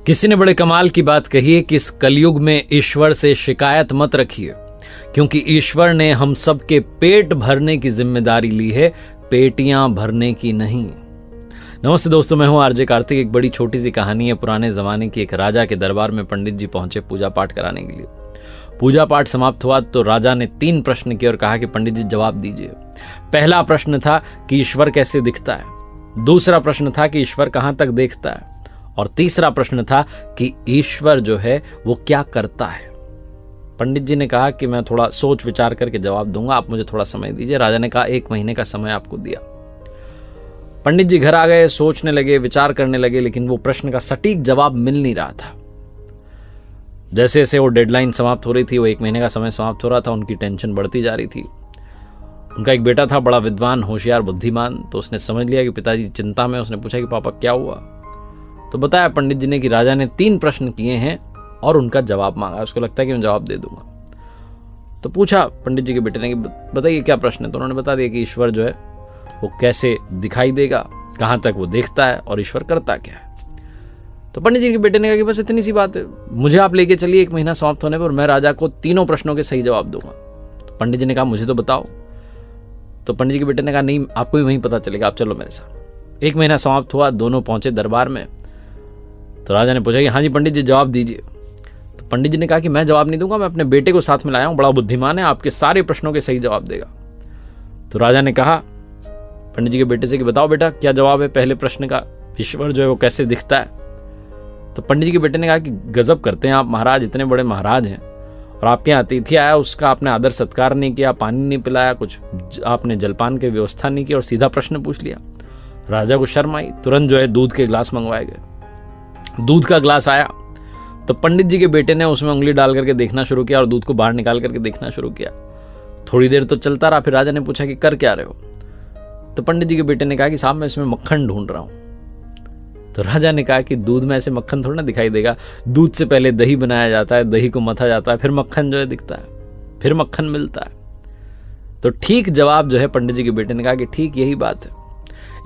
किसी ने बड़े कमाल की बात कही है कि इस कलयुग में ईश्वर से शिकायत मत रखिए, क्योंकि ईश्वर ने हम सबके पेट भरने की जिम्मेदारी ली है, पेटियां भरने की नहीं। नमस्ते दोस्तों, मैं हूं आरजे कार्तिक। एक बड़ी छोटी सी कहानी है पुराने जमाने की। एक राजा के दरबार में पंडित जी पहुंचे पूजा पाठ कराने के लिए। पूजा पाठ समाप्त हुआ तो राजा ने 3 प्रश्न किए और कहा कि पंडित जी जवाब दीजिए। पहला प्रश्न था कि ईश्वर कैसे दिखता है, दूसरा प्रश्न था कि ईश्वर कहां तक देखता है, और तीसरा प्रश्न था कि ईश्वर जो है वो क्या करता है। पंडित जी ने कहा कि मैं थोड़ा सोच विचार करके जवाब दूंगा, आप मुझे थोड़ा समय दीजिए। राजा ने कहा 1 महीने का समय आपको दिया। पंडित जी घर आ गए, सोचने लगे, विचार करने लगे, लेकिन वो प्रश्न का सटीक जवाब मिल नहीं रहा था। जैसे जैसे वो डेडलाइन समाप्त हो रही थी, वो 1 महीने का समय समाप्त हो रहा था, उनकी टेंशन बढ़ती जा रही थी। उनका एक बेटा था, बड़ा विद्वान, होशियार, बुद्धिमान। तो उसने समझ लिया कि पिताजी चिंता में। उसने पूछा कि पापा क्या हुआ। तो बताया पंडित जी ने कि राजा ने 3 प्रश्न किए हैं और उनका जवाब मांगा। उसको लगता है कि मैं जवाब दे दूंगा। तो पूछा पंडित जी के बेटे ने कि बताइए क्या प्रश्न है। तो उन्होंने बता दिया कि ईश्वर जो है वो कैसे दिखाई देगा, कहां तक वो देखता है और ईश्वर करता क्या है। तो पंडित जी के बेटे ने कहा कि बस इतनी सी बात है, मुझे आप लेके चलिए 1 महीना समाप्त होने पर, मैं राजा को 3 प्रश्नों के सही जवाब दूंगा। तो पंडित जी ने कहा मुझे तो बताओ। तो पंडित जी के बेटे ने कहा नहीं, आपको भी वहीं पता चलेगा, आप चलो मेरे साथ। 1 महीना समाप्त हुआ, दोनों पहुंचे दरबार में। तो राजा ने पूछा कि हाँ जी पंडित जी जवाब दीजिए। तो पंडित जी ने कहा कि मैं जवाब नहीं दूंगा, मैं अपने बेटे को साथ में लाया हूं, बड़ा बुद्धिमान है, आपके सारे प्रश्नों के सही जवाब देगा। तो राजा ने कहा पंडित जी के बेटे से कि बताओ बेटा क्या जवाब है पहले प्रश्न का, ईश्वर जो है वो कैसे दिखता है। तो पंडित जी के बेटे ने कहा कि गजब करते हैं आप महाराज, इतने बड़े महाराज हैं और आपके यहाँ अतिथि आया, उसका आपने आदर सत्कार नहीं किया, पानी नहीं पिलाया, कुछ आपने जलपान की व्यवस्था नहीं की और सीधा प्रश्न पूछ लिया। राजा को शर्म आई, तुरंत जो है दूध के गिलास मंगवाए गए। दूध का गिलास आया तो पंडित जी के बेटे ने उसमें उंगली डाल करके देखना शुरू किया और दूध को बाहर निकाल करके देखना शुरू किया। थोड़ी देर तो चलता रहा, फिर राजा ने पूछा कि कर क्या रहे हो। तो पंडित जी के बेटे ने कहा कि साहब मैं इसमें मक्खन ढूंढ रहा हूं। तो राजा ने कहा कि दूध में ऐसे मक्खन थोड़ा ना दिखाई देगा, दूध से पहले दही बनाया जाता है, दही को मथा जाता है, फिर मक्खन जो है दिखता है, फिर मक्खन मिलता है। तो ठीक जवाब जो है पंडित जी के बेटे ने कहा कि ठीक यही बात है,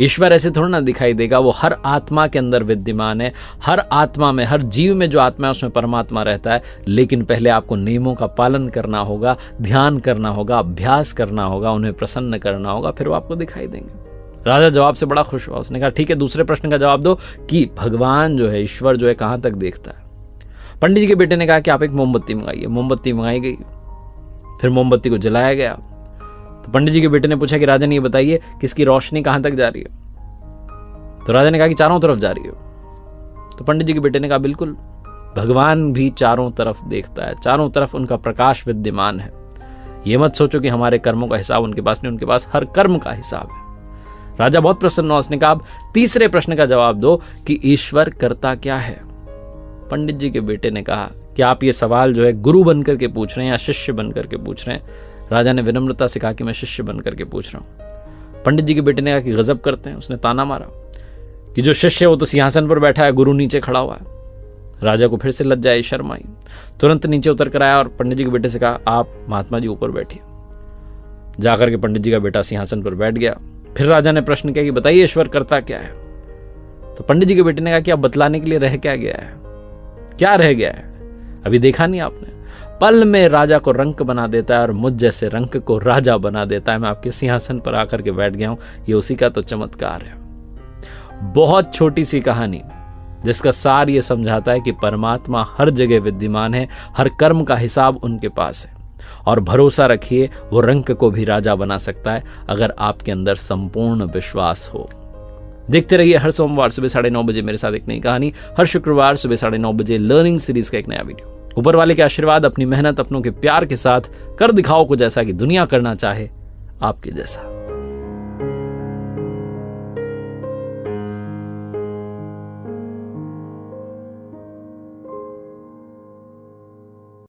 ईश्वर ऐसे थोड़ा ना दिखाई देगा, वो हर आत्मा के अंदर विद्यमान है। हर आत्मा में, हर जीव में जो आत्मा है उसमें परमात्मा रहता है, लेकिन पहले आपको नियमों का पालन करना होगा, ध्यान करना होगा, अभ्यास करना होगा, उन्हें प्रसन्न करना होगा, फिर वो आपको दिखाई देंगे। राजा जवाब से बड़ा खुश हुआ। उसने कहा ठीक है, दूसरे प्रश्न का जवाब दो कि भगवान जो है, ईश्वर जो है कहां तक देखता है। पंडित जी के बेटे ने कहा कि आप एक मोमबत्ती मंगाइए। मोमबत्ती मंगाई गई, फिर मोमबत्ती को जलाया गया। तो पंडित जी के बेटे ने पूछा कि राजा ने ये बताइए कि इसकी रोशनी कहां तक जा रही है। तो राजा ने कहा कि चारों तरफ जा रही है। तो पंडित जी के बेटे ने कहा बिल्कुल, भगवान भी चारों तरफ देखता है, चारों तरफ उनका प्रकाश विद्यमान है। ये मत सोचो कि हमारे कर्मों का हिसाब उनके पास नहीं, उनके पास हर कर्म का हिसाब है। राजा बहुत प्रसन्न हुआ। उसने कहा अब तीसरे प्रश्न का जवाब दो कि ईश्वर करता क्या है। पंडित जी के बेटे ने कहा कि आप ये सवाल जो है गुरु बनकर के पूछ रहे हैं या शिष्य बनकर के पूछ रहे हैं। राजा ने विनम्रता से कहा कि मैं शिष्य बनकर के पूछ रहा हूं। पंडित जी के बेटे ने कहा कि गजब करते हैं। उसने ताना मारा कि जो शिष्य है वो तो सिंहासन पर बैठा है, गुरु नीचे खड़ा हुआ है। राजा को फिर से लज्जा आई, शर्म आई, तुरंत नीचे उतर कर आया और पंडित जी के बेटे से कहा आप महात्मा जी ऊपर बैठिए। जाकर के पंडित जी का बेटा सिंहासन पर बैठ गया। फिर राजा ने प्रश्न किया कि बताइए ईश्वर करता क्या है। तो पंडित जी के बेटे ने कहा कि आप बतलाने के लिए रह क्या गया है, क्या रह गया है, अभी देखा नहीं आपने। पल में राजा को रंक बना देता है और मुझ जैसे रंक को राजा बना देता है। मैं आपके सिंहासन पर आकर के बैठ गया हूं, ये उसी का तो चमत्कार है। बहुत छोटी सी कहानी जिसका सार ये समझाता है कि परमात्मा हर जगह विद्यमान है, हर कर्म का हिसाब उनके पास है, और भरोसा रखिए वो रंक को भी राजा बना सकता है अगर आपके अंदर संपूर्ण विश्वास हो। देखते रहिए हर सोमवार सुबह 9:30 बजे मेरे साथ एक नई कहानी, हर शुक्रवार सुबह 9:30 बजे लर्निंग सीरीज का एक नया वीडियो। ऊपर वाले के आशीर्वाद, अपनी मेहनत, अपनों के प्यार के साथ कर दिखाओ कुछ ऐसा कि दुनिया करना चाहे आपके जैसा।